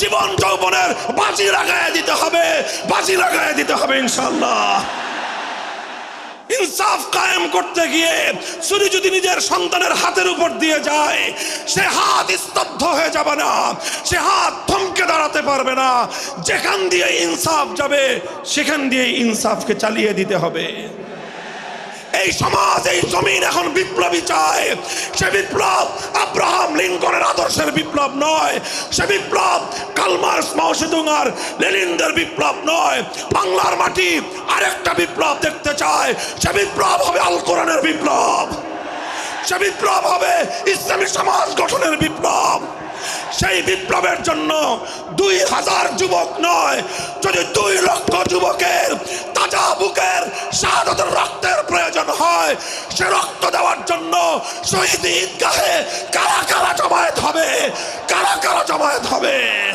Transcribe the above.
জীবন যৌবনের বাজি লাগায় দিতে হবে, বাজি লাগায় দিতে হবে ইনশাআল্লাহ। ইনসাফ কায়েম করতে গিয়ে ছুরি যদি নিজের সন্তানের হাতের উপর দিয়ে যায়, সে হাত স্তব্ধ হয়ে যাবে না, সে হাত থমকে দাঁড়াতে পারবে না। যেখান দিয়ে ইনসাফ যাবে সেখান দিয়ে ইনসাফকে চালিয়ে দিতে হবে। এই সমাজ, এই জমিন এখন বিপ্লবী চায়। সে বিপ্লব আব্রাহাম লিঙ্কনের আদর্শের বিপ্লব নয়, সে বিপ্লব কার্ল মার্কস, মাও সেতুং আর লেনিনদের বিপ্লব নয়। বাংলার মাটি আরেকটা বিপ্লব দেখতে চায়। সে বিপ্লব হবে আল কোরআনের বিপ্লব, সে বিপ্লব হবে ইসলামী সমাজ গঠনের বিপ্লব। সেই বিপ্লবের জন্য 2000 যুবক নয়, যদি 2 লক্ষ যুবকের তাজা বুকের শাহাদাতের রক্তের প্রয়োজন হয়, সে রক্ত দেওয়ার জন্য শহীদ ঈদগাহে কারা কারা জমায়েত হবে, কারা কারা জমায়েত হবে।